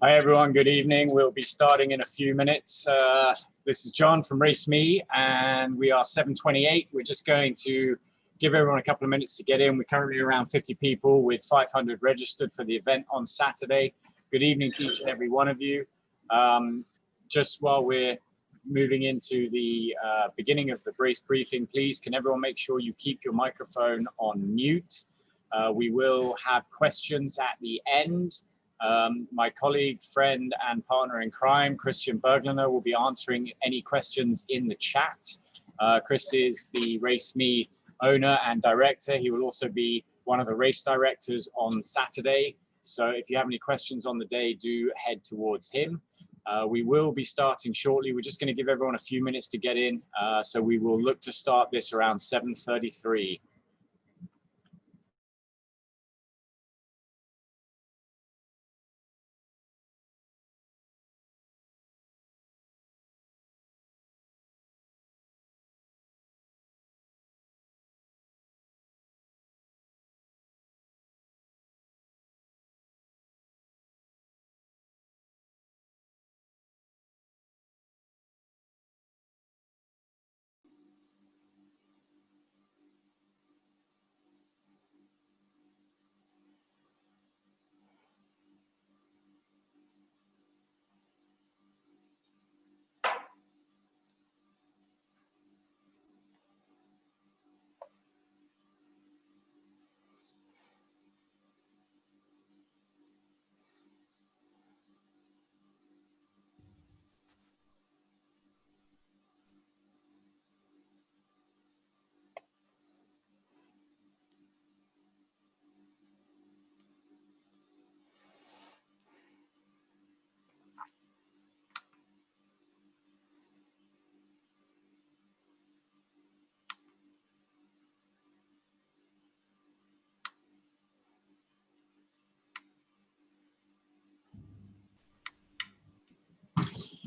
Hi everyone, good evening. We'll be starting in a few minutes. This is John from Race Me and we are 7:28. We're just going to give everyone a couple of minutes to get in. We're currently around 50 people with 500 registered for the event on Saturday. Good evening to each and every one of you. Just while we're moving into the beginning of the race briefing, please can everyone make sure you keep your microphone on mute. We will have questions at the end. My colleague, friend, and partner in crime, Christian Bergliner, will be answering any questions in the chat. Chris is the Race Me owner and director. He will also be one of the race directors on Saturday. So if you have any questions on the day, do head towards him. We will be starting shortly. We're just going to give everyone a few minutes to get in. So we will look to start this around 7:33.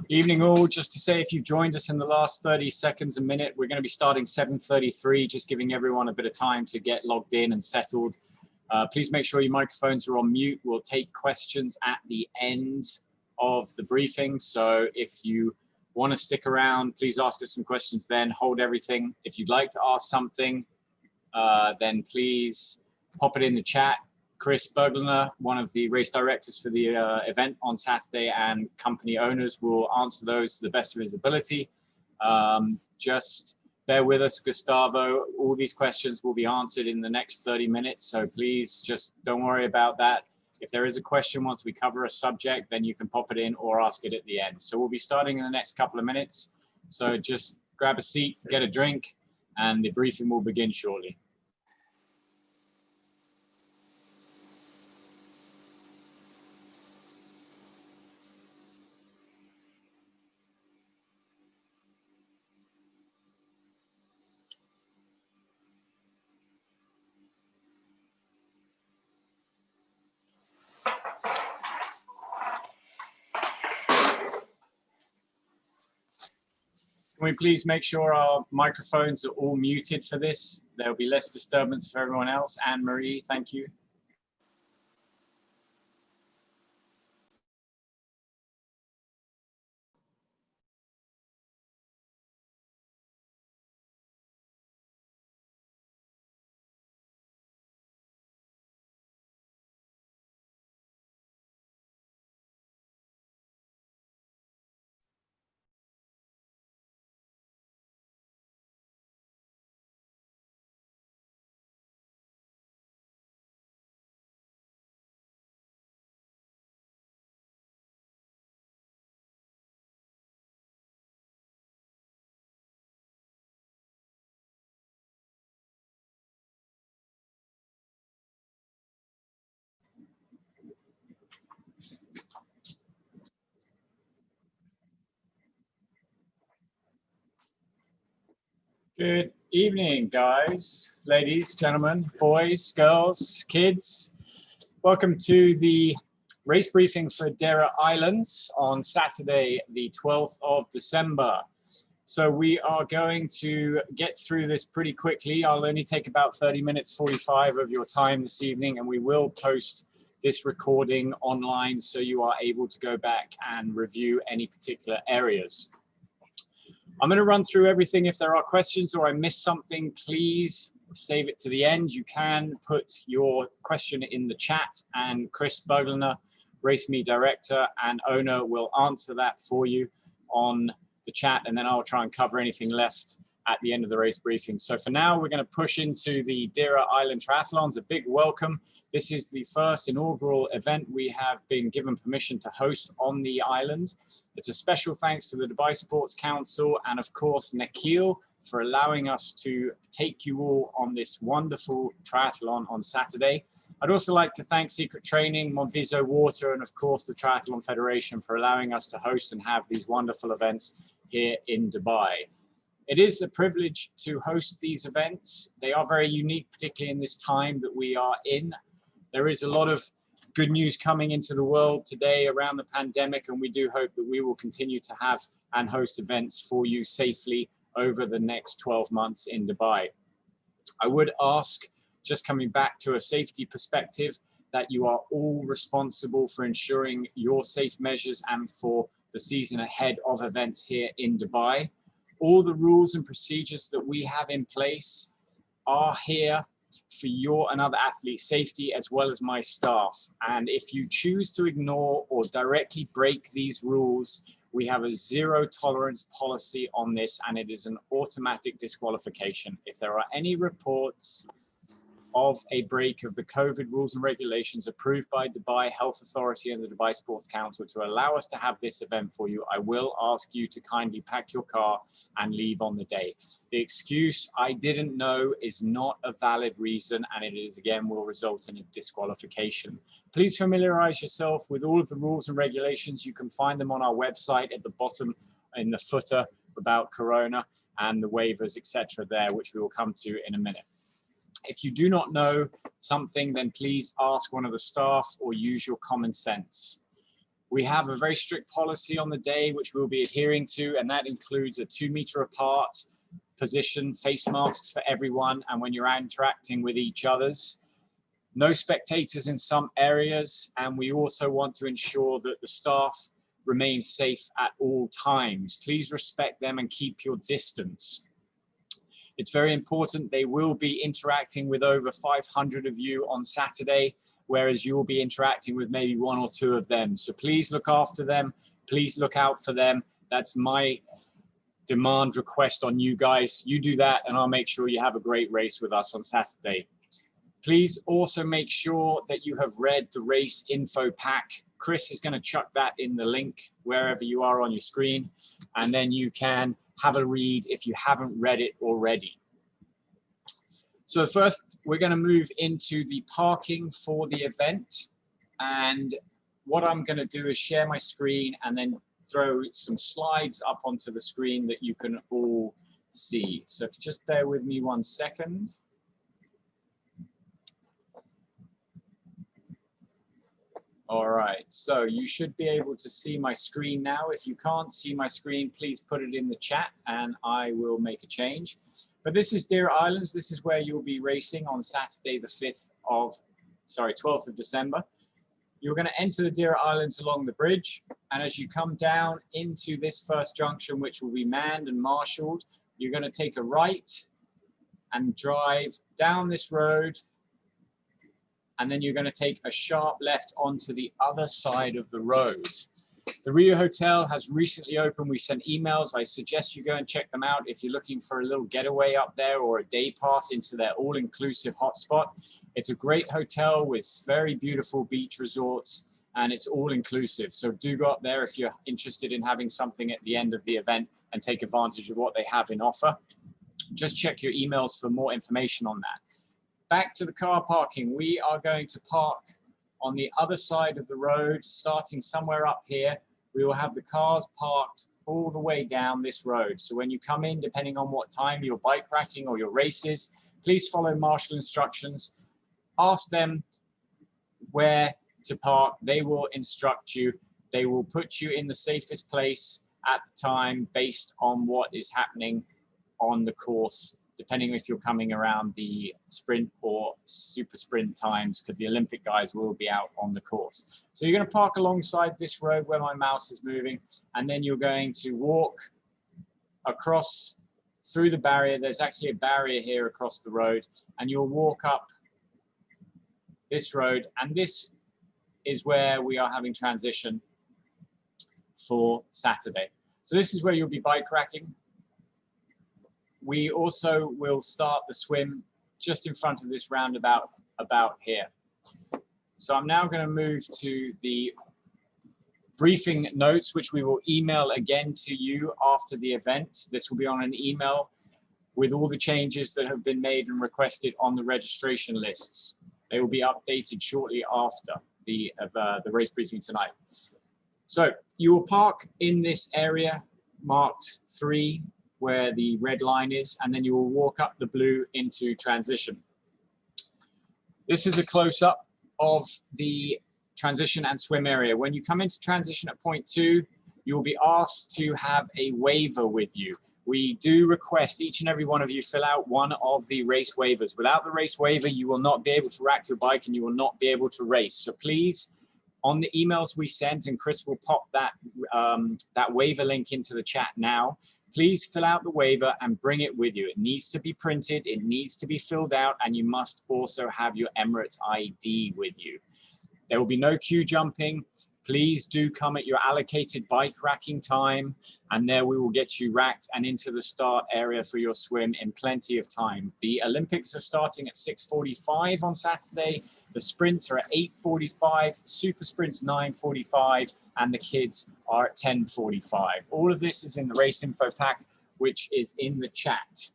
Evening all, just to say if you've joined us in the last 30 seconds, a minute, we're going to be starting 7:33, just giving everyone a bit of time to get logged in and settled. Please make sure your microphones are on mute. We'll take questions at the end of the briefing. So if you want to stick around, please ask us some questions then, hold everything. If you'd like to ask something, then please pop it in the chat. Chris Bergliner, one of the race directors for the event on Saturday, and company owners will answer those to the best of his ability. Just bear with us, Gustavo. All these questions will be answered in the next 30 minutes, so please just don't worry about that. If there is a question once we cover a subject, then you can pop it in or ask it at the end. So we'll be starting in the next couple of minutes. So just grab a seat, get a drink, and the briefing will begin shortly. Can we please make sure our microphones are all muted for this? There'll be less disturbance for everyone else. Anne-Marie, thank you. Good evening, guys, ladies, gentlemen, boys, girls, kids. Welcome to the race briefing for Deira Islands on Saturday, the 12th of December. So we are going to get through this pretty quickly. I'll only take about 30 minutes, 45 of your time this evening, and we will post this recording online so you are able to go back and review any particular areas. I'm going to run through everything. If there are questions or I missed something, please save it to the end. You can put your question in the chat, and Chris Boglaner, RaceMe director and owner, will answer that for you on the chat, and then I'll try and cover anything left at the end of the race briefing. So for now, we're going to push into the Deira Island Triathlons. A big welcome. This is the first inaugural event we have been given permission to host on the island. It's a special thanks to the Dubai Sports Council and of course Nikhil for allowing us to take you all on this wonderful triathlon on Saturday. I'd also like to thank Secret Training, Monviso Water, and of course the Triathlon Federation for allowing us to host and have these wonderful events here in Dubai. It is a privilege to host these events. They are very unique, particularly in this time that we are in. There is a lot of good news coming into the world today around the pandemic, and we do hope that we will continue to have and host events for you safely over the next 12 months in Dubai. I would ask, just coming back to a safety perspective, that you are all responsible for ensuring your safe measures and for the season ahead of events here in Dubai. All the rules and procedures that we have in place are here for your and other athletes' safety as well as my staff. And if you choose to ignore or directly break these rules, we have a zero tolerance policy on this, and it is an automatic disqualification. If there are any reports of a break of the COVID rules and regulations approved by Dubai Health Authority and the Dubai Sports Council to allow us to have this event for you, I will ask you to kindly pack your car and leave on the day. The excuse, "I didn't know," is not a valid reason, and it is, again, will result in a disqualification. Please familiarize yourself with all of the rules and regulations. You can find them on our website at the bottom in the footer about Corona and the waivers, etc. there, which we will come to in a minute. If you do not know something, then please ask one of the staff or use your common sense. We have a very strict policy on the day, which we'll be adhering to, and that includes a 2 meter apart position, face masks for everyone, and when you're interacting with each others. No spectators in some areas, and we also want to ensure that the staff remain safe at all times. Please respect them and keep your distance. It's very important. They will be interacting with over 500 of you on Saturday, whereas you'll be interacting with maybe 1 or 2 of them. So please look after them. Please look out for them. That's my demand request on you guys. You do that, and I'll make sure you have a great race with us on Saturday. Please also make sure that you have read the race info pack. Chris is going to chuck that in the link wherever you are on your screen, and then you can have a read if you haven't read it already. So first, we're going to move into the parking for the event. And what I'm going to do is share my screen and then throw some slides up onto the screen that you can all see. So if you just bear with me 1 second. All right, so you should be able to see my screen now. If you can't see my screen, please put it in the chat and I will make a change. But this is Deira Islands. This is where you'll be racing on Saturday, the 12th of December. You're going to enter the Deira Islands along the bridge. And as you come down into this first junction, which will be manned and marshaled, you're going to take a right and drive down this road. And then you're going to take a sharp left onto the other side of the road. The Rio Hotel has recently opened. We sent emails. I suggest you go and check them out if you're looking for a little getaway up there or a day pass into their all-inclusive hotspot. It's a great hotel with very beautiful beach resorts, and it's all-inclusive. So do go up there if you're interested in having something at the end of the event and take advantage of what they have in offer. Just check your emails for more information on that. Back to the car parking. We are going to park on the other side of the road, starting somewhere up here. We will have the cars parked all the way down this road. So when you come in, depending on what time you're bike racking or your race is, please follow marshal instructions. Ask them where to park. They will instruct you. They will put you in the safest place at the time based on what is happening on the course depending if you're coming around the sprint or super sprint times, because the Olympic guys will be out on the course. So you're going to park alongside this road where my mouse is moving, and then you're going to walk across through the barrier. There's actually a barrier here across the road, and you'll walk up this road, and this is where we are having transition for Saturday. So this is where you'll be bike racking. We also will start the swim just in front of this roundabout about here. So I'm now going to move to the briefing notes, which we will email again to you after the event. This will be on an email with all the changes that have been made and requested on the registration lists. They will be updated shortly after the race briefing tonight. So you will park in this area marked 3, where the red line is, and then you will walk up the blue into transition. This is a close-up of the transition and swim area. When you come into transition at point 2, you will be asked to have a waiver with you. We do request each and every one of you fill out one of the race waivers. Without the race waiver, you will not be able to rack your bike and you will not be able to race. So please, on the emails we sent, and Chris will pop that, that waiver link into the chat now, please fill out the waiver and bring it with you. It needs to be printed, it needs to be filled out, and you must also have your Emirates ID with you. There will be no queue jumping. Please do come at your allocated bike racking time, and there we will get you racked and into the start area for your swim in plenty of time. The Olympics are starting at 6:45 on Saturday. The sprints are at 8:45, super sprints 9:45, and the kids are at 10:45. All of this is in the race info pack, which is in the chat.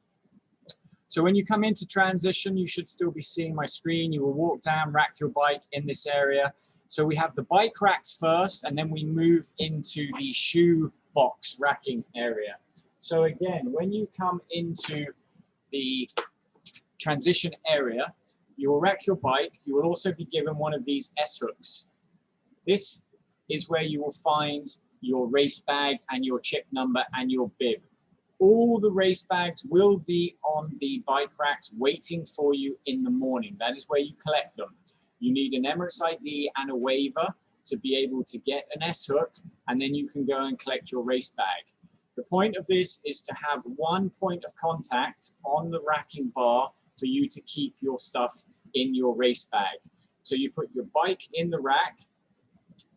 So when you come into transition, you should still be seeing my screen. You will walk down, rack your bike in this area. So we have the bike racks first, and then we move into the shoe box racking area. So again, when you come into the transition area, you will rack your bike. You will also be given one of these S hooks. This is where you will find your race bag and your chip number and your bib. All the race bags will be on the bike racks waiting for you in the morning. That is where you collect them. You need an Emirates ID and a waiver to be able to get an S hook, and then you can go and collect your race bag. The point of this is to have one point of contact on the racking bar for you to keep your stuff in your race bag. So you put your bike in the rack,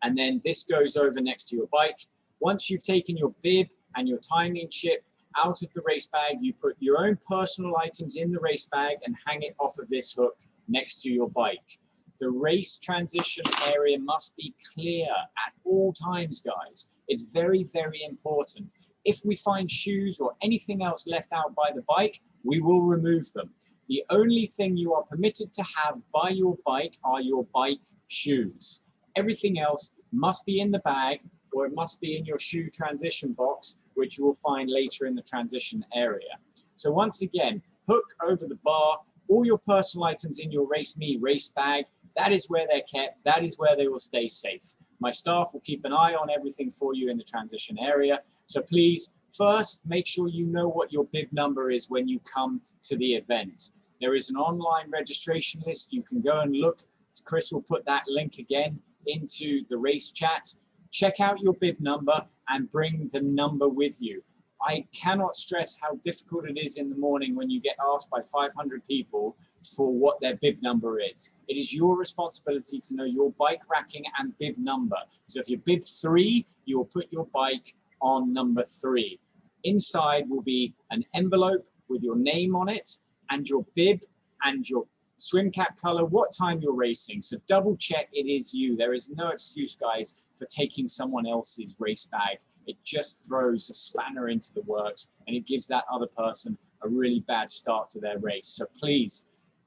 and then this goes over next to your bike. Once you've taken your bib and your timing chip out of the race bag, you put your own personal items in the race bag and hang it off of this hook next to your bike. The race transition area must be clear at all times, guys. It's very, very important. If we find shoes or anything else left out by the bike, we will remove them. The only thing you are permitted to have by your bike are your bike shoes. Everything else must be in the bag, or it must be in your shoe transition box, which you will find later in the transition area. So once again, hook over the bar, all your personal items in your Race Me race bag. That is where they're kept. That is where they will stay safe. My staff will keep an eye on everything for you in the transition area. So please, first, make sure you know what your bib number is when you come to the event. There is an online registration list. You can go and look. Chris will put that link again into the race chat. Check out your bib number and bring the number with you. I cannot stress how difficult it is in the morning when you get asked by 500 people for what their bib number is. It is your responsibility to know your bike racking and bib number. So if you're bib 3, you will put your bike on number 3. Inside will be an envelope with your name on it and your bib and your swim cap color, what time you're racing. So double check it is you. There is no excuse, guys, for taking someone else's race bag. It just throws a spanner into the works, and it gives that other person a really bad start to their race. So please,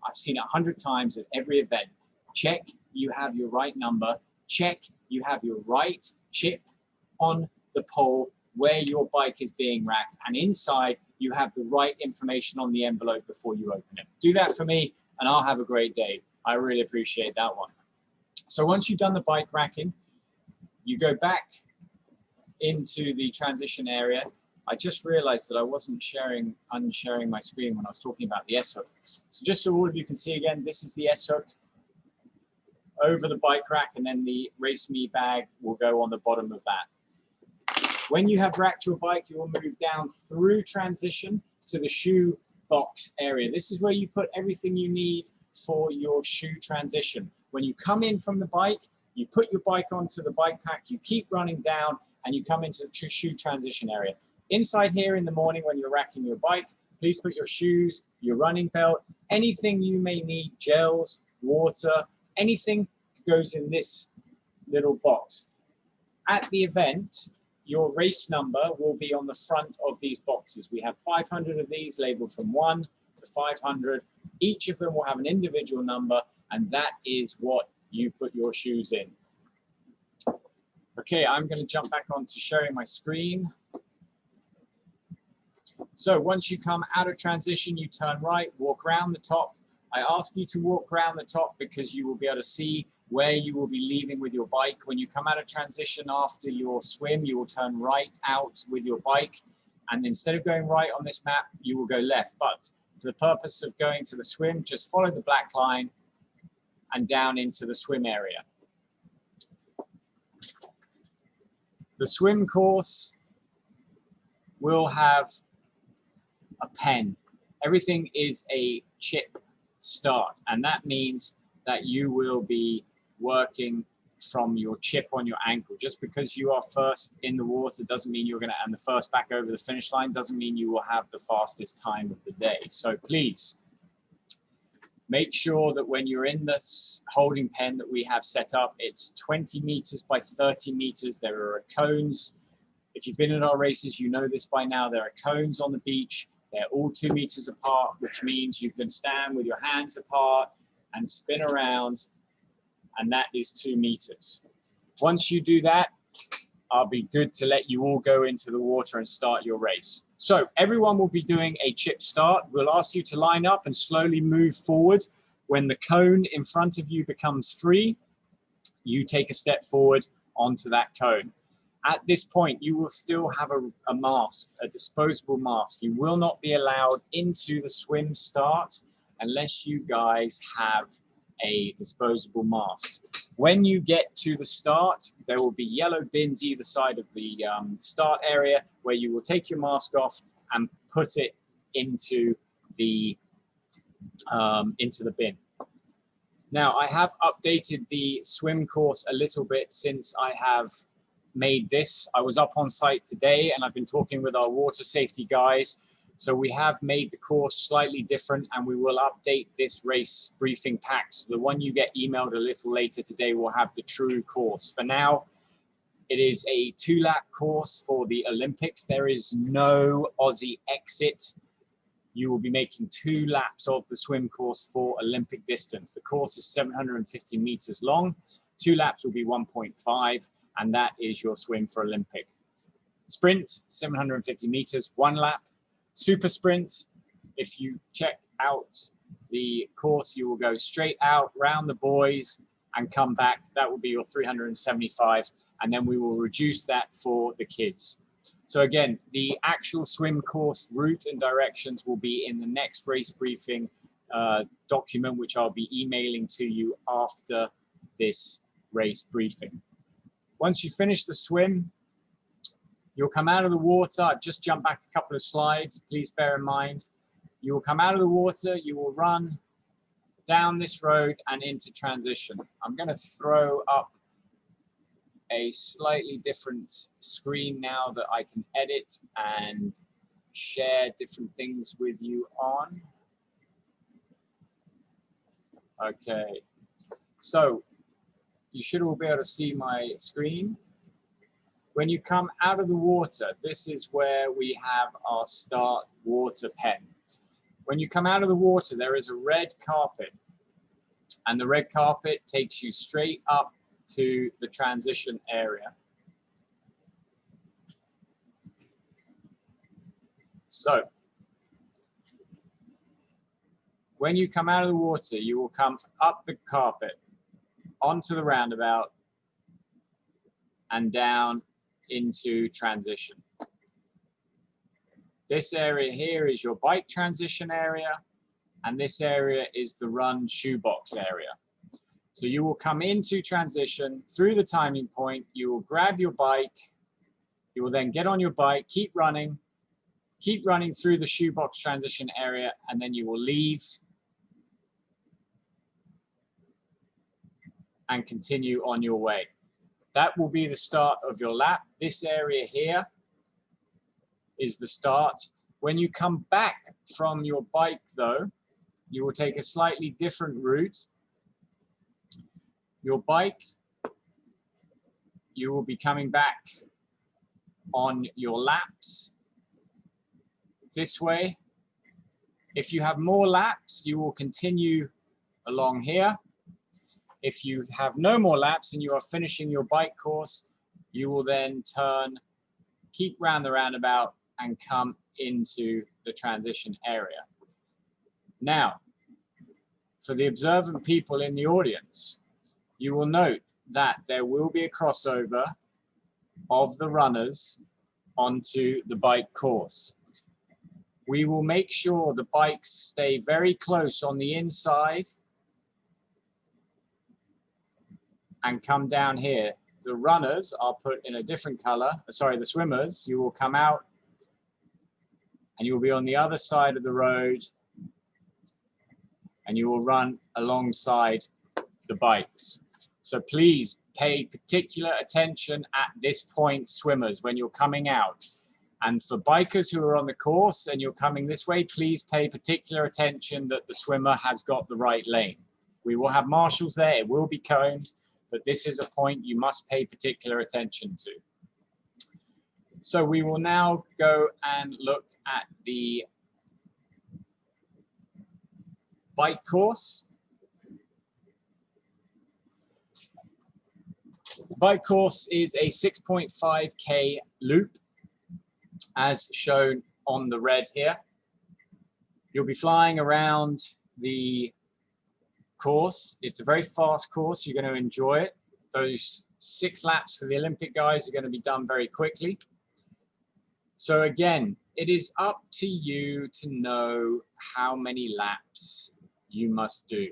I've seen it 100 times at every event. Check you have your right number. Check you have your right chip on the pole where your bike is being racked. And inside, you have the right information on the envelope before you open it. Do that for me, and I'll have a great day. I really appreciate that one. So once you've done the bike racking, you go back into the transition area. I just realized that I wasn't unsharing my screen when I was talking about the S-hook. So just so all of you can see again, this is the S-hook over the bike rack, and then the Race Me bag will go on the bottom of that. When you have racked your bike, you will move down through transition to the shoe box area. This is where you put everything you need for your shoe transition. When you come in from the bike, you put your bike onto the bike pack, you keep running down, and you come into the shoe transition area. Inside here in the morning when you're racking your bike, please put your shoes, your running belt, anything you may need, gels, water, anything goes in this little box. At the event, your race number will be on the front of these boxes. We have 500 of these labeled from 1 to 500. Each of them will have an individual number, and that is what you put your shoes in. Okay, I'm going to jump back onto sharing my screen. So once you come out of transition, you turn right, walk around the top. I ask you to walk around the top because you will be able to see where you will be leaving with your bike. When you come out of transition after your swim, you will turn right out with your bike. And instead of going right on this map, you will go left. But for the purpose of going to the swim, just follow the black line and down into the swim area. The swim course will have a pen. Everything is a chip start, and that means that you will be working from your chip on your ankle. Just because you are first in the water doesn't mean you're going to, and the first back over the finish line doesn't mean you will have the fastest time of the day. So please make sure that when you're in this holding pen that we have set up, it's 20 meters by 30 meters. There are cones. If you've been in our races, you know this by now. There are cones on the beach. They're all 2 meters apart, which means you can stand with your hands apart and spin around, and that is 2 meters. Once you do that, I'll be good to let you all go into the water and start your race. So everyone will be doing a chip start. We'll ask you to line up and slowly move forward. When the cone in front of you becomes free, you take a step forward onto that cone. At this point, you will still have a mask, a disposable mask. You will not be allowed into the swim start unless you guys have a disposable mask. When you get to the start, there will be yellow bins either side of the start area where you will take your mask off and put it into the bin. Now, I have updated the swim course a little bit since I have made this. I was up on site today and I've been talking with our water safety guys. So we have made the course slightly different, and we will update this race briefing pack. So the one you get emailed a little later today will have the true course. For now, it is a 2-lap course for the Olympics. There is no Aussie exit. You will be making 2 laps of the swim course for Olympic distance. The course is 750 meters long. 2 laps will be 1.5, and that is your swim for Olympic. Sprint, 750 meters, 1 lap. Super sprint, if you check out the course, you will go straight out, round the buoys, and come back. That will be your 375, and then we will reduce that for the kids. So again, the actual swim course route and directions will be in the next race briefing document, which I'll be emailing to you after this race briefing. Once you finish the swim, you'll come out of the water. I've just jumped back a couple of slides. Please bear in mind, you will come out of the water, you will run down this road and into transition. I'm going to throw up a slightly different screen now that I can edit and share different things with you on. Okay, so you should all be able to see my screen. When you come out of the water, this is where we have our start water pen. When you come out of the water, there is a red carpet, and the red carpet takes you straight up to the transition area. So, when you come out of the water, you will come up the carpet, onto the roundabout, and down into transition. This area here is your bike transition area, and this area is the run shoebox area. So you will come into transition through the timing point, you will grab your bike, you will then get on your bike, keep running through the shoebox transition area, and then you will leave and continue on your way. That will be the start of your lap. This area here is the start. When you come back from your bike though, you will take a slightly different route. Your bike, you will be coming back on your laps this way. If you have more laps, you will continue along here. If you have no more laps and you are finishing your bike course, you will then turn, keep round the roundabout and come into the transition area. Now, for the observant people in the audience, you will note that there will be a crossover of the runners onto the bike course. We will make sure the bikes stay very close on the inside and come down here. The runners are put in a different color. Sorry, the swimmers, you will come out and you will be on the other side of the road and you will run alongside the bikes. So please pay particular attention at this point, swimmers, when you're coming out. And for bikers who are on the course and you're coming this way, please pay particular attention that the swimmer has got the right lane. We will have marshals there, it will be coned, but this is a point you must pay particular attention to. So we will now go and look at the bike course. The bike course is a 6.5K loop, as shown on the red here. You'll be flying around the course. It's a very fast course. You're going to enjoy it. Those 6 laps for the Olympic guys are going to be done very quickly. So again, it is up to you to know how many laps you must do.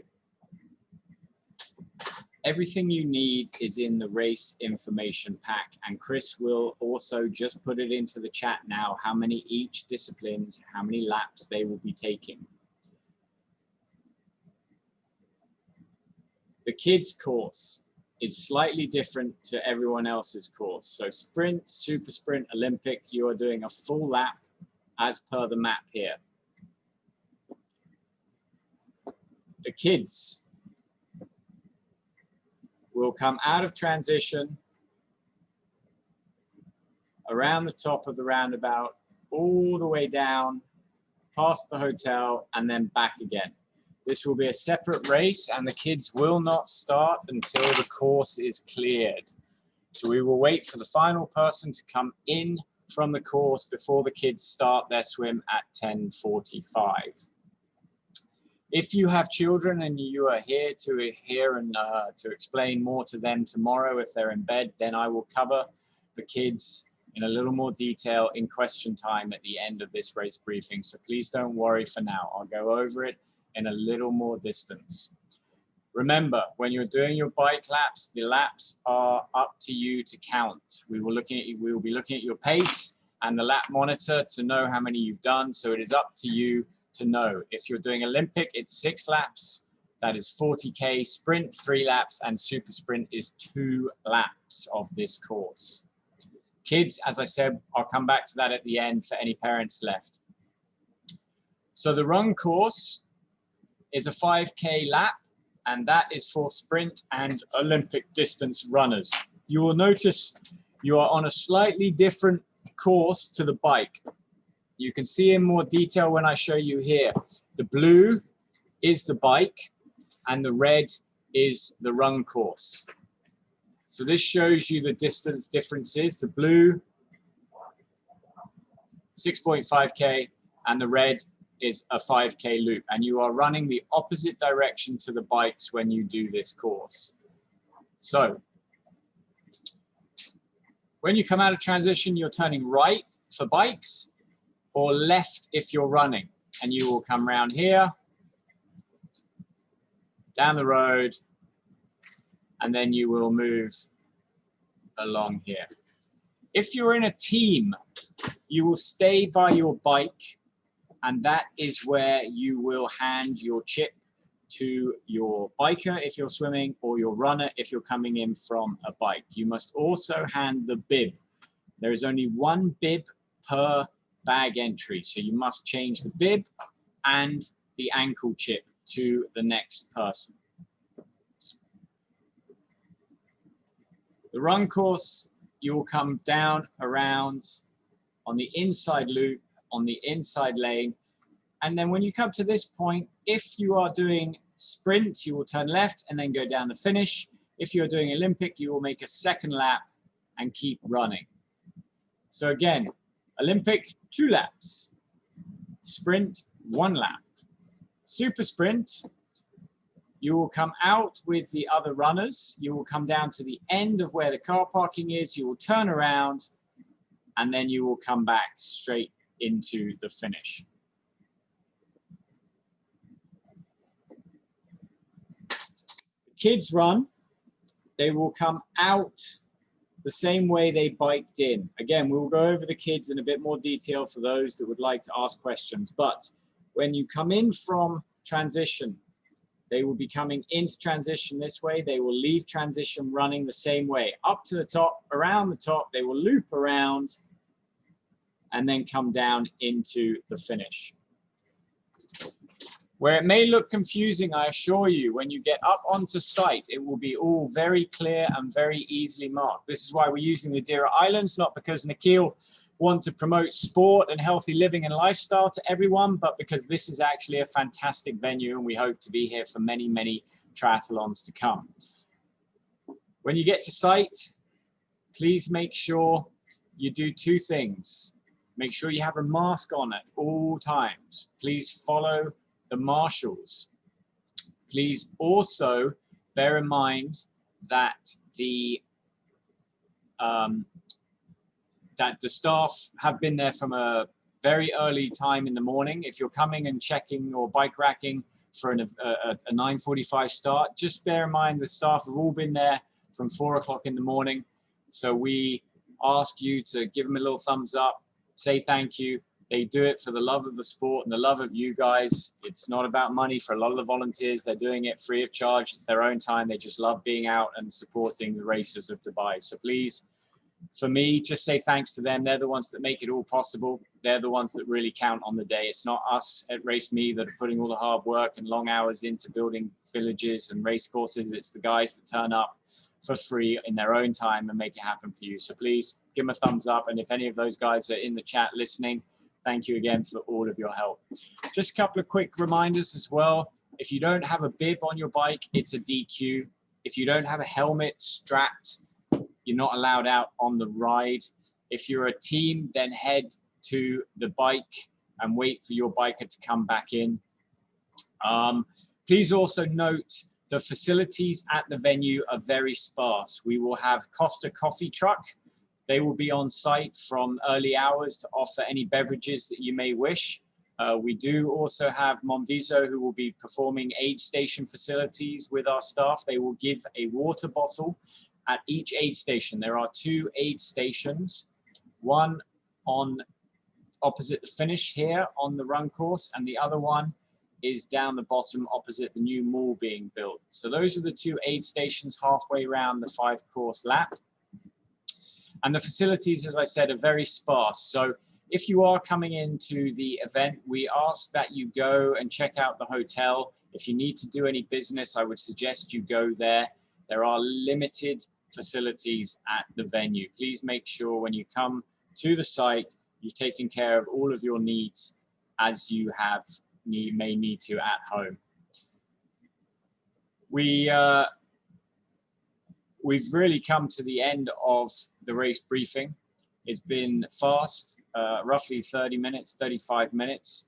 Everything you need is in the race information pack, and Chris will also just put it into the chat now, how many each disciplines, how many laps they will be taking. The kids course is slightly different to everyone else's course. So sprint, super sprint, Olympic, you are doing a full lap as per the map here. The kids will come out of transition around the top of the roundabout, all the way down, past the hotel, and then back again. This will be a separate race, and the kids will not start until the course is cleared. So we will wait for the final person to come in from the course before the kids start their swim at 10:45. If you have children and you are here to hear and to explain more to them tomorrow if they're in bed, then I will cover the kids in a little more detail in question time at the end of this race briefing. So please don't worry for now. I'll go over it in a little more distance. Remember, when you're doing your bike laps, the laps are up to you to count. We will be looking at your pace and the lap monitor to know how many you've done. So it is up to you to know. If you're doing Olympic, it's 6 laps. That is 40K. Sprint, 3 laps, and super sprint is 2 laps of this course. Kids, as I said, I'll come back to that at the end for any parents left. So the run course is a 5K lap, and that is for sprint and Olympic distance runners. You will notice you are on a slightly different course to the bike. You can see in more detail when I show you here. The blue is the bike and the red is the run course. So this shows you the distance differences. The blue, 6.5K, and the red is a 5K loop. And you are running the opposite direction to the bikes when you do this course. So when you come out of transition, you're turning right for bikes. or left if you're running. And you will come around here, down the road, and then you will move along here. If you're in a team, you will stay by your bike, and that is where you will hand your chip to your biker if you're swimming, or your runner if you're coming in from a bike. You must also hand the bib. There is only one bib per bag entry, so you must change the bib and the ankle chip to the next person. The run course, you will come down around on the inside loop, on the inside lane. And then when you come to this point, if you are doing sprint, you will turn left and then go down the finish. If you're doing Olympic, you will make a second lap and keep running. So again, Olympic, 2 laps. Sprint, 1 lap. Super sprint, you will come out with the other runners. You will come down to the end of where the car parking is. You will turn around, and then you will come back straight into the finish. The kids run. They will come out the same way they biked in. Again, we will go over the kids in a bit more detail for those that would like to ask questions. But when you come in from transition, they will be coming into transition this way. They will leave transition running the same way. Up to the top, around the top, they will loop around and then come down into the finish. Where it may look confusing, I assure you, when you get up onto site, it will be all very clear and very easily marked. This is why we're using the Deira Islands, not because Nikhil want to promote sport and healthy living and lifestyle to everyone, but because this is actually a fantastic venue and we hope to be here for many, many triathlons to come. When you get to site, please make sure you do 2 things. Make sure you have a mask on at all times. Please follow the marshals. Please also bear in mind that the staff have been there from a very early time in the morning. If you're coming and checking or bike racking for a 9:45 start, just bear in mind the staff have all been there from 4 o'clock in the morning. So we ask you to give them a little thumbs up, say thank you. They do it for the love of the sport and the love of you guys. It's not about money for a lot of the volunteers. They're doing it free of charge. It's their own time. They just love being out and supporting the races of Dubai. So please, for me, just say thanks to them. They're the ones that make it all possible. They're the ones that really count on the day. It's not us at Race Me that are putting all the hard work and long hours into building villages and race courses. It's the guys that turn up for free in their own time and make it happen for you. So please give them a thumbs up. And if any of those guys are in the chat listening, thank you again for all of your help. Just a couple of quick reminders as well. If you don't have a bib on your bike, it's a DQ. If you don't have a helmet strapped, you're not allowed out on the ride. If you're a team, then head to the bike and wait for your biker to come back in. Please also note the facilities at the venue are very sparse. We will have Costa coffee truck. They will be on site from early hours to offer any beverages that you may wish. We do also have Monviso, who will be performing aid station facilities with our staff. They will give a water bottle at each aid station. There are 2 aid stations, one on opposite the finish here on the run course, and the other one is down the bottom opposite the new mall being built. So those are the 2 aid stations halfway around the 5-course lap. And the facilities, as I said, are very sparse. So if you are coming into the event, we ask that you go and check out the hotel. If you need to do any business, I would suggest you go there. There are limited facilities at the venue. Please make sure when you come to the site, you've taken care of all of your needs as you may need to at home. We've really come to the end of the race briefing. It's been fast, roughly 30 minutes, 35 minutes.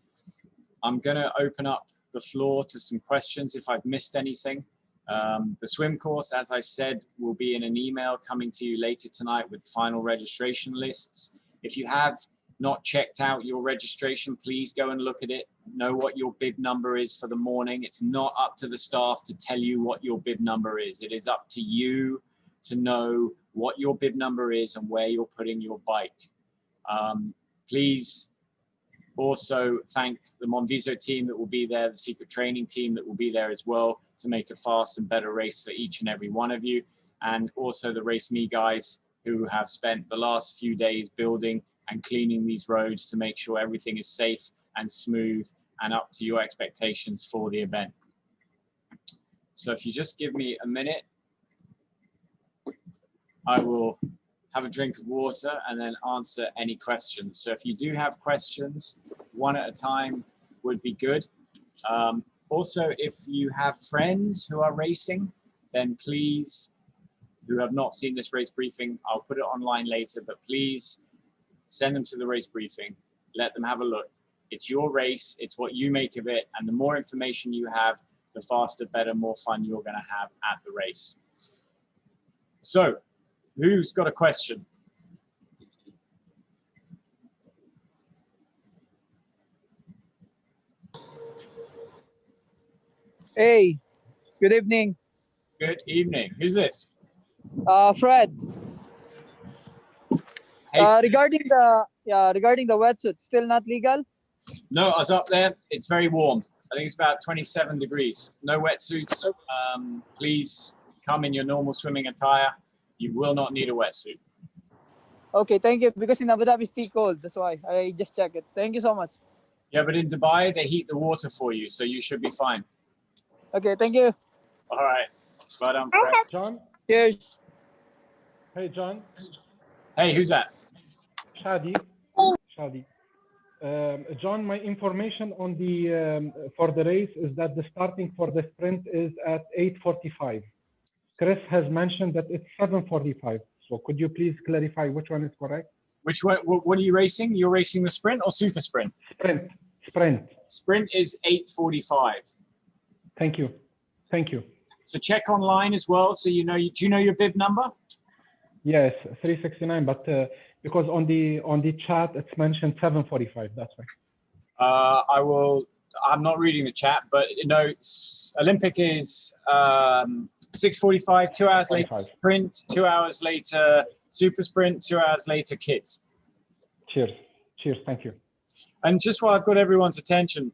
I'm going to open up the floor to some questions if I've missed anything. The swim course, as I said, will be in an email coming to you later tonight with final registration lists. If you have not checked out your registration, please go and look at it. Know what your bib number is for the morning. It's not up to the staff to tell you what your bib number is. It is up to you to know what your bib number is and where you're putting your bike. Please also thank the Monviso team that will be there, the secret training team that will be there as well to make a fast and better race for each and every one of you. And also the Race Me guys who have spent the last few days building and cleaning these roads to make sure everything is safe and smooth and up to your expectations for the event. So if you just give me a minute, I will have a drink of water and then answer any questions. So if you do have questions, one at a time would be good. Also, if you have friends who are racing, then please, who have not seen this race briefing, I'll put it online later, but please send them to the race briefing, let them have a look. It's your race, it's what you make of it, and the more information you have, the faster, better, more fun you're gonna have at the race. So, who's got a question? Hey, good evening. Good evening. Who's this? Fred. Hey. Regarding the wetsuit, still not legal? No, I was up there. It's very warm. I think it's about 27 degrees. No wetsuits. Please come in your normal swimming attire. You will not need a wetsuit. Okay, thank you. Because in Abu Dhabi it's still cold. That's why I just checked it. Thank you so much. Yeah, but in Dubai, they heat the water for you, so you should be fine. Okay, thank you. All right. But Fred. John? Cheers. Hey, John. Hey, who's that? Shadi. John, my information on the for the race is that the starting for the sprint is at 8:45. Chris has mentioned that it's 7:45. So could you please clarify which one is correct? Which one? What are you racing? You're racing the sprint or super sprint? Sprint. Sprint is 8:45. Thank you. So check online as well. So you know, do you know your bib number? Yes, 369. But because on the chat it's mentioned 7:45. That's right. I'm not reading the chat, but you know, Olympic is 6:45. 2 hours later, sprint. 2 hours later, super sprint. 2 hours later, kids. Cheers. Thank you. And just while I've got everyone's attention,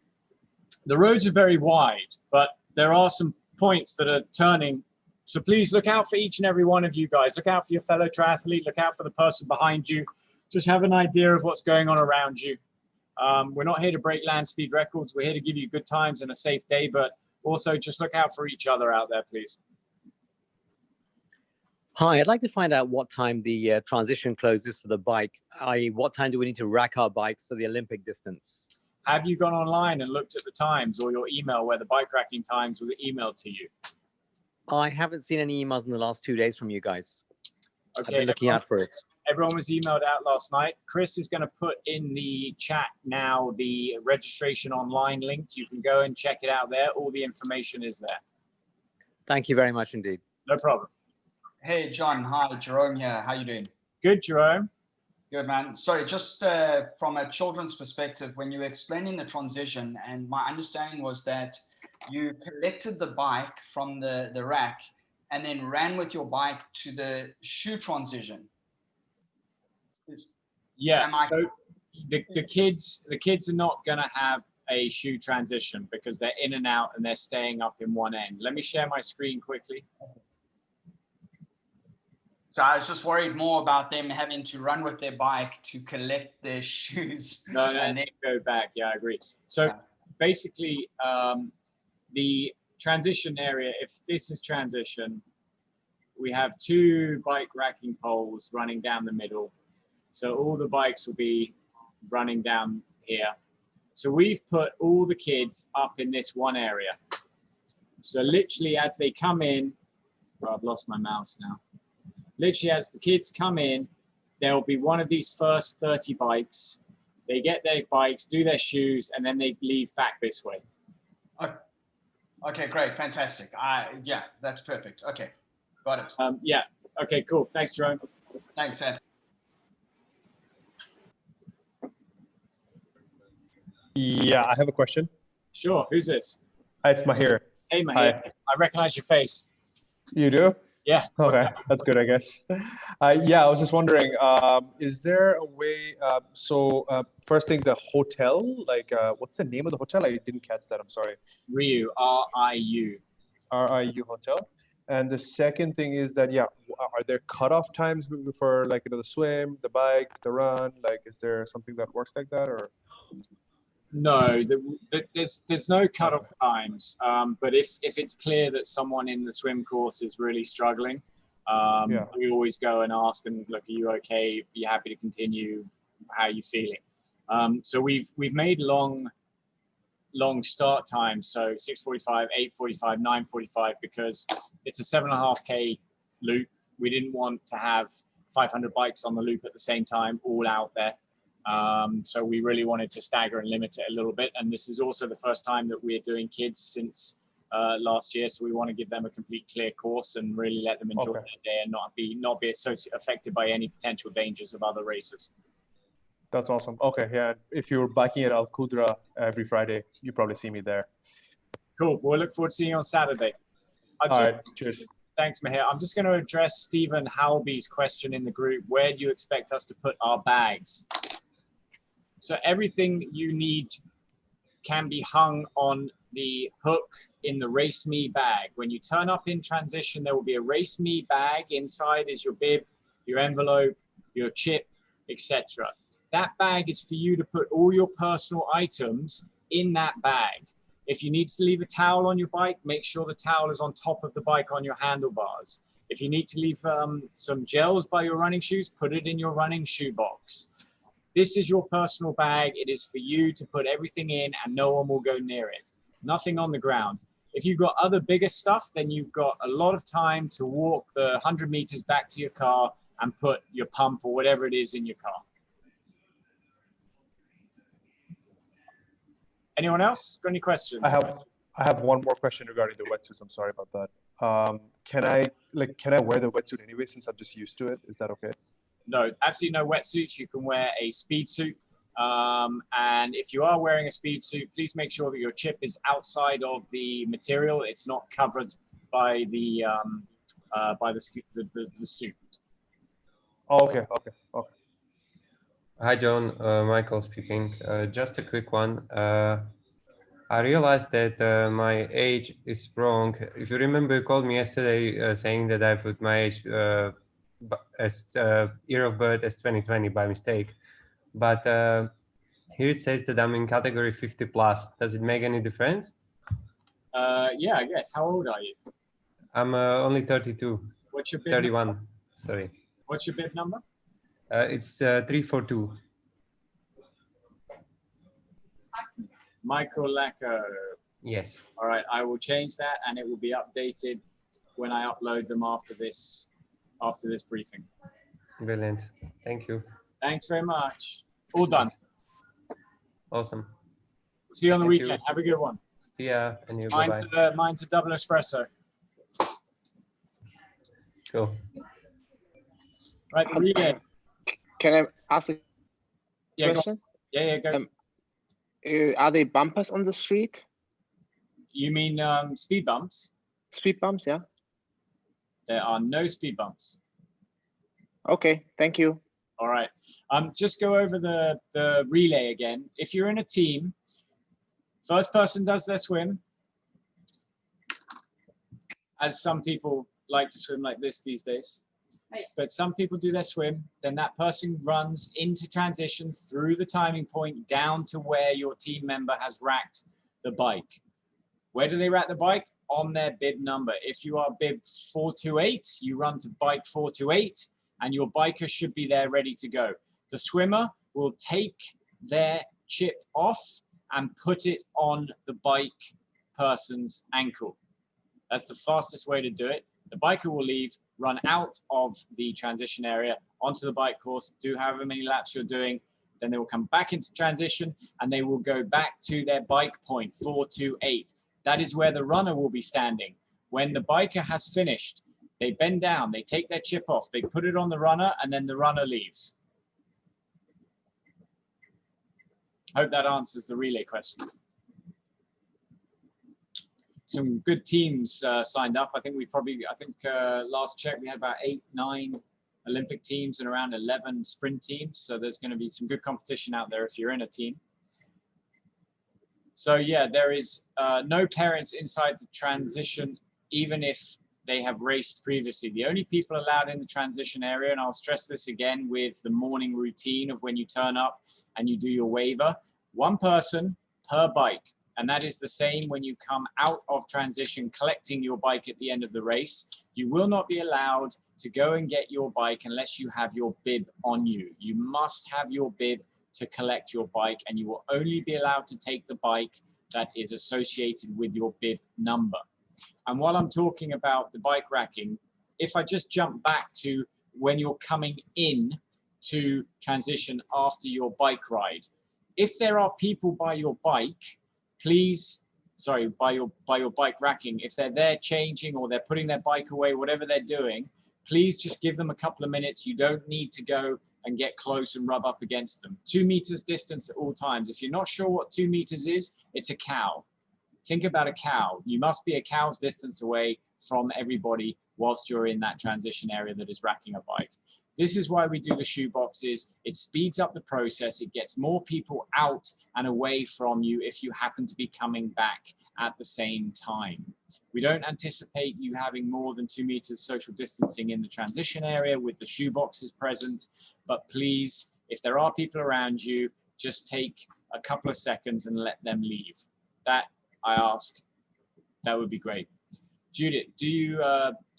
the roads are very wide, but there are some points that are turning. So please look out for each and every one of you guys. Look out for your fellow triathlete. Look out for the person behind you. Just have an idea of what's going on around you. We're not here to break land speed records. We're here to give you good times and a safe day, but also just look out for each other out there, please. Hi, I'd like to find out what time the transition closes for the bike, i.e. what time do we need to rack our bikes for the Olympic distance? Have you gone online and looked at the times or your email where the bike racking times were emailed to you? I haven't seen any emails in the last 2 days from you guys. Okay, I've been looking out for it. Everyone was emailed out last night. Chris is going to put in the chat now the registration online link. You can go and check it out there. All the information is there. Thank you very much indeed. No problem. Hey, John. Hi, Jerome here. How you doing? Good, Jerome. Good, man. Sorry, just from a children's perspective, when you were explaining the transition, and my understanding was that you collected the bike from the rack and then ran with your bike to the shoe transition. Yeah. So the kids are not going to have a shoe transition because they're in and out and they're staying up in one end. Let me share my screen quickly. So I was just worried more about them having to run with their bike to collect their shoes. No, and then go back. Yeah, I agree. So basically, the transition area, if this is transition, we have 2 bike racking poles running down the middle. So all the bikes will be running down here. So we've put all the kids up in this one area. So literally as they come in, oh, I've lost my mouse now. Literally as the kids come in, there'll be one of these first 30 bikes. They get their bikes, do their shoes, and then they leave back this way. Okay, great, fantastic. Yeah, that's perfect. Okay, got it. Yeah, okay, cool. Thanks, Jerome. Thanks, Ed. Yeah, I have a question. Sure. Who's this? It's Mahir. Hey, Mahir. I recognize your face. You do? Yeah. Okay, that's good, I guess. Yeah, I was just wondering, is there a way, first thing, the hotel, like, what's the name of the hotel? I didn't catch that, I'm sorry. Riu, R-I-U. RIU Hotel. And the second thing is that, yeah, are there cutoff times for like, the swim, the bike, the run? Like, is there something that works like that or? No, there's no cutoff times. But if it's clear that someone in the swim course is really struggling, Yeah. we always go and ask and look, are you okay? Are you happy to continue? How are you feeling? So we've made long start times, so 6:45, 8:45, 9:45, because it's a 7.5K loop. We didn't want to have 500 bikes on the loop at the same time, all out there. So we really wanted to stagger and limit it a little bit. And this is also the first time that we're doing kids since last year. So we want to give them a complete clear course and really let them enjoy their day and not be affected by any potential dangers of other races. That's awesome. Okay, yeah. If you're biking at Al Qudra every Friday, you probably see me there. Cool. We'll look forward to seeing you on Saturday. All right, cheers. Thanks, Mahir. I'm just going to address Stephen Halby's question in the group. Where do you expect us to put our bags? So everything you need can be hung on the hook in the Race Me bag. When you turn up in transition, there will be a Race Me bag. Inside is your bib, your envelope, your chip, etc. That bag is for you to put all your personal items in that bag. If you need to leave a towel on your bike, make sure the towel is on top of the bike on your handlebars. If you need to leave some gels by your running shoes, put it in your running shoe box. This is your personal bag. It is for you to put everything in and no one will go near it. Nothing on the ground. If you've got other bigger stuff, then you've got a lot of time to walk the 100 meters back to your car and put your pump or whatever it is in your car. Anyone else got any questions? I have one more question regarding the wetsuits. I'm sorry about that. Can I wear the wetsuit anyway since I'm just used to it? Is that okay? No, absolutely no wetsuits. You can wear a speed suit. And if you are wearing a speed suit, please make sure that your chip is outside of the material. It's not covered by the suit. Oh, okay. Hi, John. Michael speaking. Just a quick one. I realized that my age is wrong. If you remember, you called me yesterday saying that I put my age as year of birth as 2020 by mistake. But here it says that I'm in category 50 plus. Does it make any difference? Yeah, I guess. How old are you? I'm only 32. What's your bib 31. number? Sorry. What's your bib number? It's 342. Michael Lacko. Yes. All right, I will change that and it will be updated when I upload them after this briefing. Brilliant. Thank you. Thanks very much. All done. Awesome. See you on the Thank weekend. you. Have a good one. See ya. And you. Bye-bye. Mine's a double espresso. Cool. Right, the relay. Can I ask a Yeah, question? Go. Are there bumpers on the street? You mean speed bumps? Speed bumps, yeah. There are no speed bumps. Okay, thank you. All right. Just go over the relay again. If you're in a team, first person does their swim. As some people like to swim like this these days. But some people do their swim, then that person runs into transition through the timing point down to where your team member has racked the bike. Where do they rack the bike? On their bib number. If you are bib 428, you run to bike 428 and your biker should be there ready to go. The swimmer will take their chip off and put it on the bike person's ankle. That's the fastest way to do it. The biker will leave, run out of the transition area onto the bike course, do however many laps you're doing, then they will come back into transition and they will go back to their bike point, 428. That is where the runner will be standing. When the biker has finished, they bend down, they take their chip off, they put it on the runner, and then the runner leaves. Hope that answers the relay question. Some good teams signed up. I think last check we had about 8, 9 Olympic teams and around 11 sprint teams. So there's going to be some good competition out there if you're in a team. So yeah, there is no parents inside the transition, even if they have raced previously. The only people allowed in the transition area, and I'll stress this again with the morning routine of when you turn up and you do your waiver, 1 person per bike. And that is the same when you come out of transition, collecting your bike at the end of the race. You will not be allowed to go and get your bike unless you have your bib on you. You must have your bib to collect your bike, and you will only be allowed to take the bike that is associated with your bib number. And while I'm talking about the bike racking, if I just jump back to when you're coming in to transition after your bike ride, if there are people by your bike, please, sorry, by your bike racking, if they're there changing or they're putting their bike away, whatever they're doing, please just give them a couple of minutes. You don't need to go and get close and rub up against them. 2 meters distance at all times. If you're not sure what 2 meters is, it's a cow. Think about a cow. You must be a cow's distance away from everybody whilst you're in that transition area that is racking a bike. This is why we do the shoe boxes. It speeds up the process. It gets more people out and away from you if you happen to be coming back at the same time. We don't anticipate you having more than 2 meters social distancing in the transition area with the shoe boxes present, but please, if there are people around you, just take a couple of seconds and let them leave. That, I ask, that would be great. Judith, do you,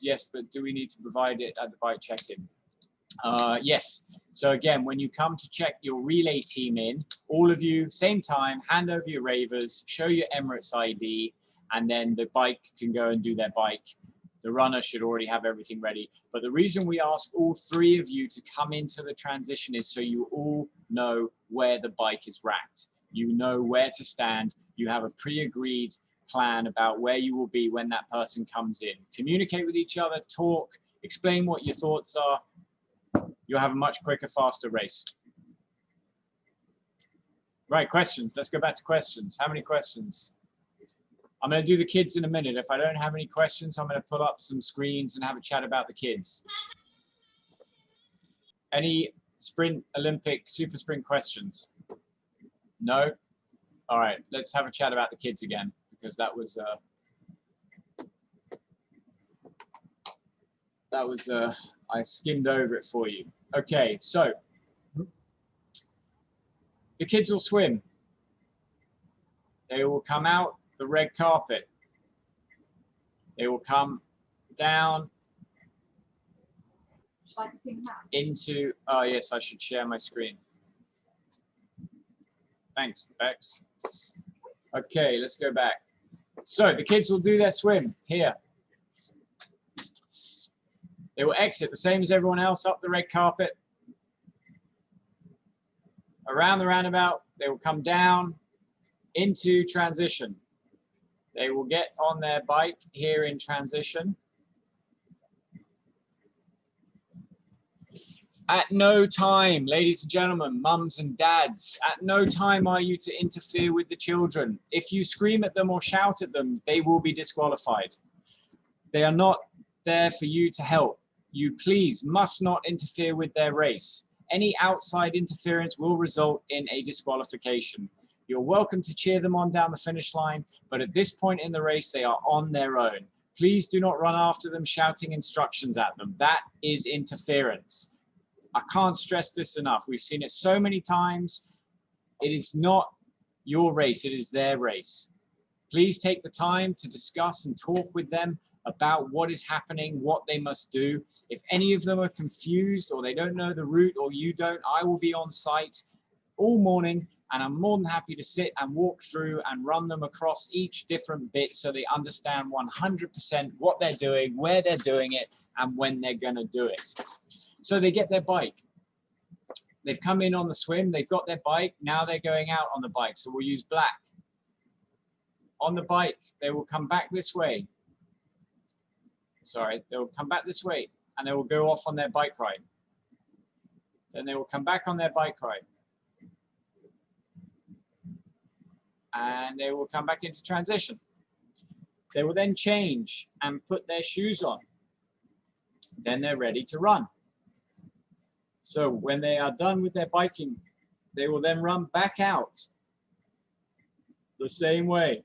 yes, but do we need to provide it at the bike check-in? Yes. So again, when you come to check your relay team in, all of you, same time, hand over your ravers, show your Emirates ID, and then the bike can go and do their bike. The runner should already have everything ready. But the reason we ask all 3 of you to come into the transition is so you all know where the bike is racked. You know where to stand. You have a pre-agreed plan about where you will be when that person comes in. Communicate with each other, talk, explain what your thoughts are. You'll have a much quicker, faster race. Right, questions. Let's go back to questions. How many questions? I'm going to do the kids in a minute. If I don't have any questions, I'm going to pull up some screens and have a chat about the kids. Any sprint, Olympic, super sprint questions? No? All right, let's have a chat about the kids again, because that was I skimmed over it for you. Okay, so the kids will swim. They will come out the red carpet. They will come down into, oh yes, I should share my screen. Thanks, Bex. Okay, let's go back. So the kids will do their swim here. They will exit the same as everyone else up the red carpet. Around the roundabout, they will come down into transition. They will get on their bike here in transition. At no time, ladies and gentlemen, mums and dads, at no time are you to interfere with the children. If you scream at them or shout at them, they will be disqualified. They are not there for you to help. You please must not interfere with their race. Any outside interference will result in a disqualification. You're welcome to cheer them on down the finish line, but at this point in the race, they are on their own. Please do not run after them, shouting instructions at them. That is interference. I can't stress this enough. We've seen it so many times. It is not your race, it is their race. Please take the time to discuss and talk with them about what is happening, what they must do. If any of them are confused or they don't know the route or you don't, I will be on site all morning, and I'm more than happy to sit and walk through and run them across each different bit so they understand 100% what they're doing, where they're doing it, and when they're going to do it. So they get their bike. They've come in on the swim, they've got their bike, now they're going out on the bike, so we'll use black. On the bike, they will come back this way. Sorry, they will come back this way, and they will go off on their bike ride. Then they will come back on their bike ride. and they will come back into transition. They will then change and put their shoes on. Then they're ready to run. So when they are done with their biking, they will then run back out the same way.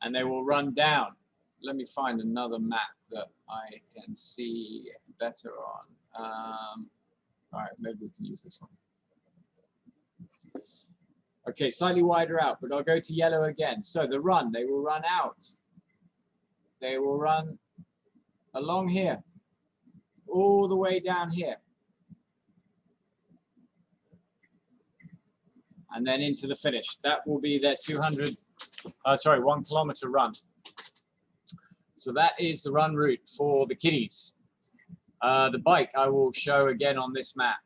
And they will run down. Let me find another map that I can see better on. All right, maybe we can use this one. Okay, slightly wider out, but I'll go to yellow again. So the run, they will run out. They will run along here, all the way down here. And then into the finish. That will be their 1 kilometer run. So that is the run route for the kiddies. The bike I will show again on this map.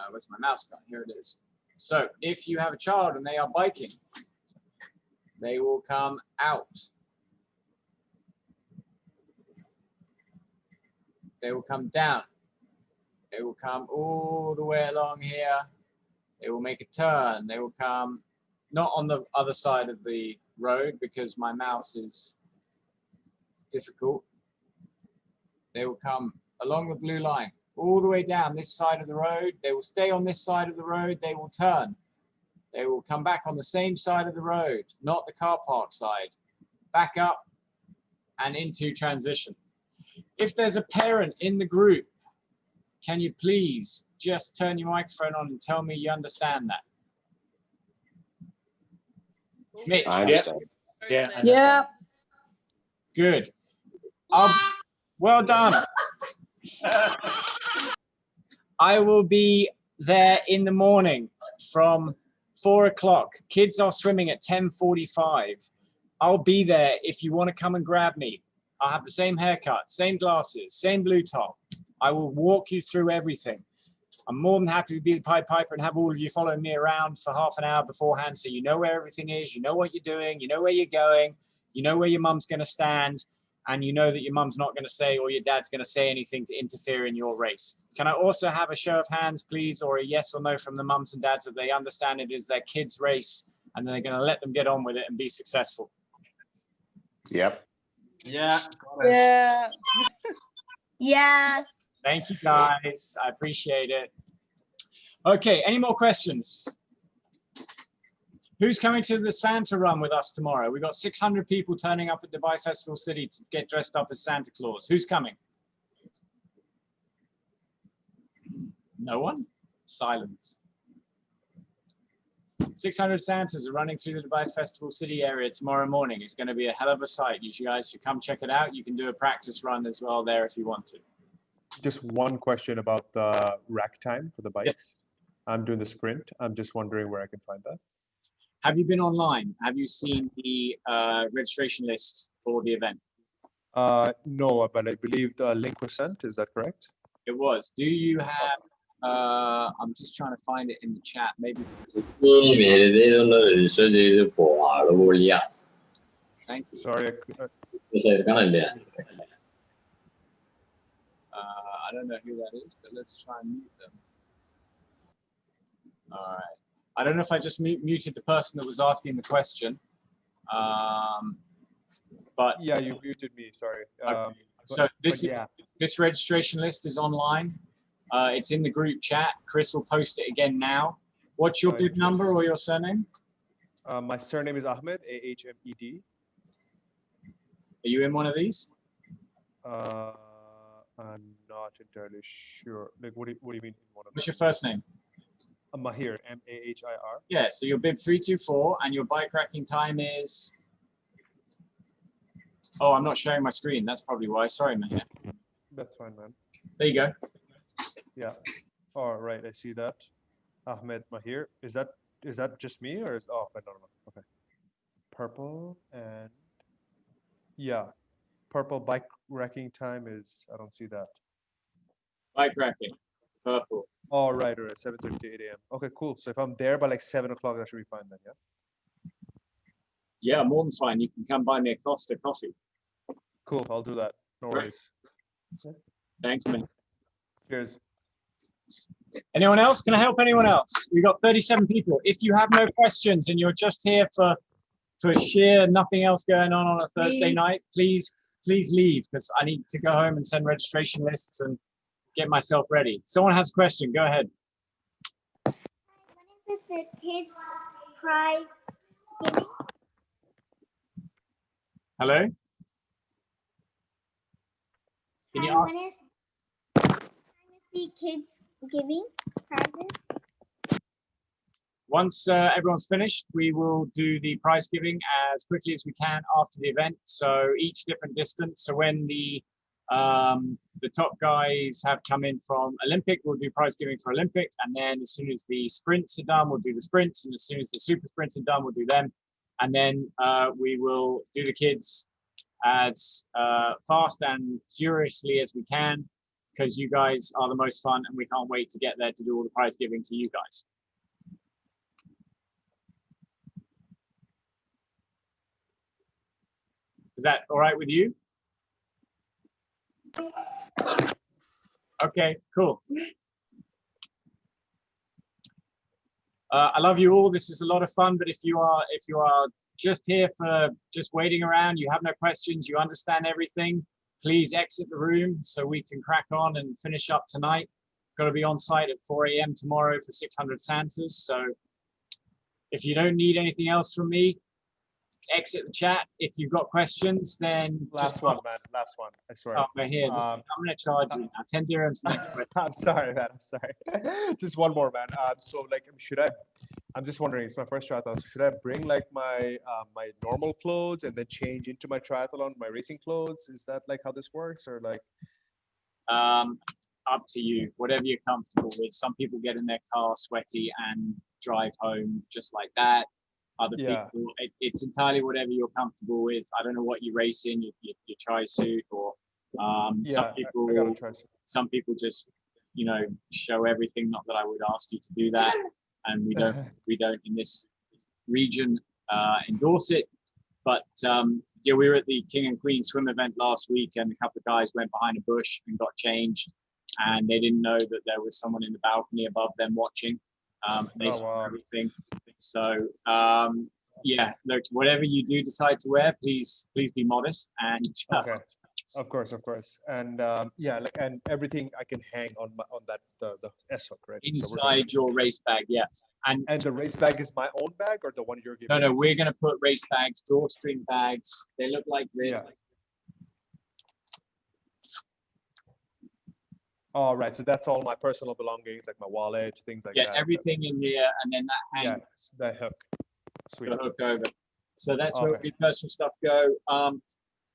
Where's my mouse gone? Here it is. So if you have a child and they are biking, they will come out. They will come down. They will come all the way along here. They will make a turn. They will come not on the other side of the road because my mouse is difficult. They will come along the blue line, all the way down this side of the road. They will stay on this side of the road. They will turn. They will come back on the same side of the road, not the car park side. Back up and into transition. If there's a parent in the group, can you please just turn your microphone on and tell me you understand that? Mitch? I understand. Yeah. Yeah. Good. Well done. I will be there in the morning from 4 o'clock. Kids are swimming at 10:45. I'll be there if you want to come and grab me. I'll have the same haircut, same glasses, same blue top. I will walk you through everything. I'm more than happy to be the Pied Piper and have all of you following me around for half an hour beforehand so you know where everything is, you know what you're doing, you know where you're going, you know where your mum's going to stand, and you know that your mum's not going to say or your dad's going to say anything to interfere in your race. Can I also have a show of hands, please, or a yes or no from the mums and dads that they understand it is their kids' race and they're going to let them get on with it and be successful? Yep. Yeah. Yeah. Yes. Thank you, guys. I appreciate it. Okay, any more questions? Who's coming to the Santa run with us tomorrow? We've got 600 people turning up at Dubai Festival City to get dressed up as Santa Claus. Who's coming? No one? Silence. 600 Santas are running through the Dubai Festival City area tomorrow morning. It's going to be a hell of a sight. You guys should come check it out. You can do a practice run as well there if you want to. Just one question about the rack time for the bikes. Yes. I'm doing the sprint. I'm just wondering where I can find that. Have you been online? Have you seen the registration list for the event? No, but I believe the link was sent. Is that correct? It was. Do you have, I'm just trying to find it in the chat. Maybe. Thank you. Sorry. I don't know who that is, but let's try and mute them. All right. I don't know if I just muted the person that was asking the question. But Yeah, you muted me. Sorry. so this registration list is online. It's in the group chat. Chris will post it again now. What's your bib number or your surname? My surname is Ahmed, A-H-M-E-D. Are you in one of these? I'm not entirely sure. Like, what do you mean in one of them? What's your first name? Mahir, M-A-H-I-R. Yeah, so your bib 324 and your bike racking time is. Oh, I'm not showing my screen. That's probably why. Sorry, Mahir. That's fine, man. There you go. Yeah. All right, I see that. Ahmed Mahir. Is that just me or is no. Okay. Purple and yeah. Purple bike racking time is, I don't see that. Bike racking, purple. Oh, right, 7:30 to 8 a.m. Okay, cool. So if I'm there by like 7 o'clock, that should be fine then, yeah? Yeah, more than fine. You can come buy me a Costa coffee. Cool, I'll do that. No Great. worries. Thanks, man. Cheers. Anyone else? Can I help anyone else? We've got 37 people. If you have no questions and you're just here for sheer nothing else going on a Thursday night, please leave, because I need to go home and send registration lists and get myself ready. Someone has a question, go ahead. When is it the kids prize giving? Hello? Can you ask? When is the kids giving prizes? Once everyone's finished, we will do the prize giving as quickly as we can after the event. So each different distance. So when the top guys have come in from Olympic, we'll do prize giving for Olympic. And then as soon as the sprints are done, we'll do the sprints. And as soon as the super sprints are done, we'll do them. And then we will do the kids as fast and furiously as we can, because you guys are the most fun and we can't wait to get there to do all the prize giving to you guys. Is that all right with you? Okay, cool. I love you all. This is a lot of fun, but if you are just here for just waiting around, you have no questions, you understand everything, please exit the room so we can crack on and finish up tonight. Got to be on site at 4 a.m. tomorrow for 600 Santas. So if you don't need anything else from me, exit the chat. If you've got questions, then last one, man. Last one. I swear. Oh, but here, I'm gonna charge you now. 10 dirhams. I'm sorry, man. I'm sorry. Just one more, man. So like, I'm just wondering. It's my first triathlon. Should I bring like my my normal clothes and then change into my triathlon, my racing clothes? Is that like how this works, or like? Up to you. Whatever you're comfortable with. Some people get in their car sweaty and drive home just like that. Other people, it's entirely whatever you're comfortable with. I don't know what you race in, your tri-suit, or some people just, you know, show everything. Not that I would ask you to do that, and we don't in this region endorse it. But yeah, we were at the King and Queen swim event last week, and a couple of guys went behind a bush and got changed, and they didn't know that there was someone in the balcony above them watching. And they saw everything. So yeah, look, whatever you do decide to wear, please be modest. And okay, of course, and yeah, like, and everything I can hang on that the S hook, right? Inside your race bag, yes. And the race bag is my own bag, or the one you're giving? No, we're gonna put race bags, drawstring bags. They look like this. Yeah. All right, so that's all my personal belongings, like my wallet, things like that. Yeah, everything in here, and then that hangs. Yeah, that hook. Sweet. The hook over. So that's where the personal stuff go.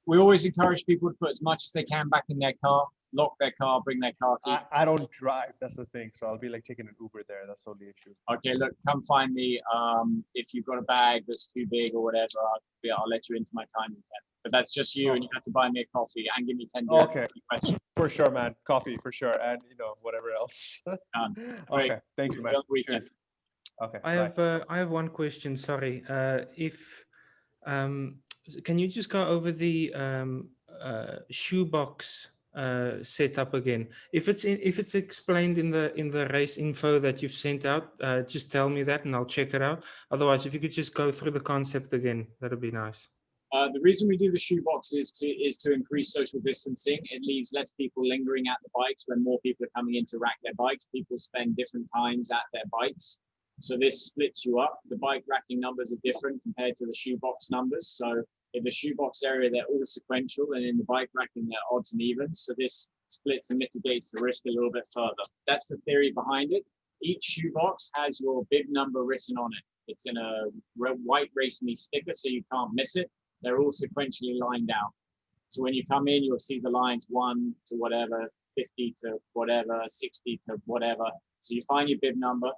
We always encourage people to put as much as they can back in their car, lock their car, bring their car key. I don't drive, that's the thing. So I'll be like taking an Uber there. That's the only issue. Okay, look, come find me. If you've got a bag that's too big or whatever, I'll let you into my time in 10. But that's just you, and you have to buy me a coffee and give me 10 dirhams. Okay, for sure, man. Coffee for sure, and you know, whatever else. Okay, thank you, man. Cheers. Okay. I have one question. Sorry. Can you just go over the shoebox setup again? If it's explained in the race info that you've sent out, just tell me that and I'll check it out. Otherwise, if you could just go through the concept again, that'd be nice. The reason we do the shoebox is to increase social distancing. It leaves less people lingering at the bikes. When more people are coming in to rack their bikes, people spend different times at their bikes. So this splits you up. The bike racking numbers are different compared to the shoebox numbers. So in the shoebox area, they're all sequential, and in the bike racking, they're odds and evens. So this splits and mitigates the risk a little bit further. That's the theory behind it. Each shoebox has your bib number written on it. It's in a white Race Me sticker, so you can't miss it. They're all sequentially lined out. So when you come in, you'll see the lines 1 to whatever, 50 to whatever, 60 to whatever. So you find your bib number.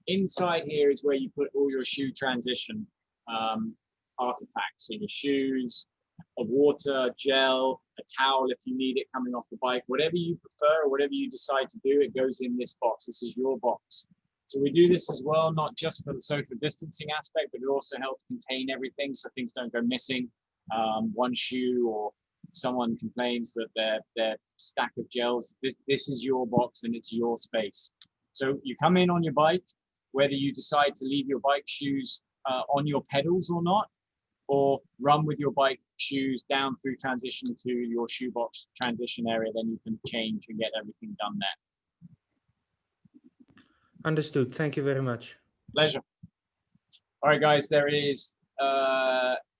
Inside here is where you put all your shoe transition artifacts. So your shoes, a water, gel, a towel if you need it coming off the bike, whatever you prefer or whatever you decide to do, it goes in this box. This is your box. So we do this as well, not just for the social distancing aspect, but it also helps contain everything so things don't go missing. One shoe or someone complains that their stack of gels, this is your box and it's your space. So you come in on your bike, whether you decide to leave your bike shoes on your pedals or not, or run with your bike shoes down through transition to your shoebox transition area, then you can change and get everything done there. Understood. Thank you very much. Pleasure. All right, guys, there is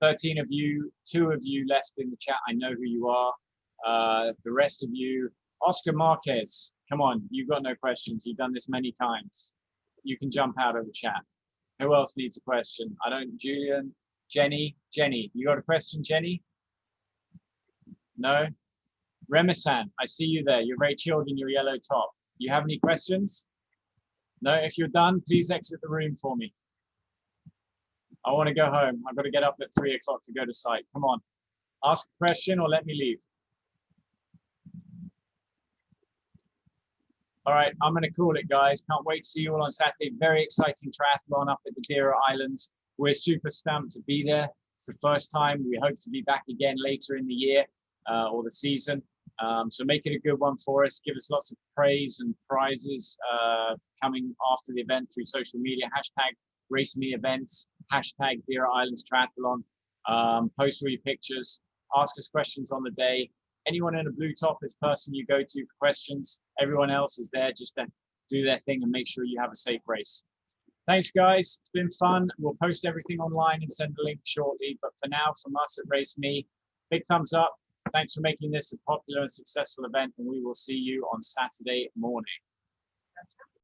13 of you, 2 of you left in the chat. I know who you are. The rest of you, Oscar Marquez, come on, you've got no questions. You've done this many times. You can jump out of the chat. Who else needs a question? I don't, Julian, Jenny, you got a question, Jenny? No? Remisan, I see you there. You're very chilled in your yellow top. You have any questions? No, if you're done, please exit the room for me. I want to go home. I've got to get up at 3 o'clock to go to site. Come on, ask a question or let me leave. All right, I'm going to call it, guys. Can't wait to see you all on Saturday. Very exciting triathlon up at the Deira Islands. We're super stamped to be there. It's the first time. We hope to be back again later in the year or the season. So make it a good one for us. Give us lots of praise and prizes coming after the event through social media. Hashtag #RaceMeEvents, hashtag Deira Islands Triathlon. Post all your pictures. Ask us questions on the day. Anyone in a blue top is person you go to for questions. Everyone else is there just to do their thing and make sure you have a safe race. Thanks, guys. It's been fun. We'll post everything online and send a link shortly. But for now, from us at Race Me, big thumbs up. Thanks for making this a popular and successful event, and we will see you on Saturday morning.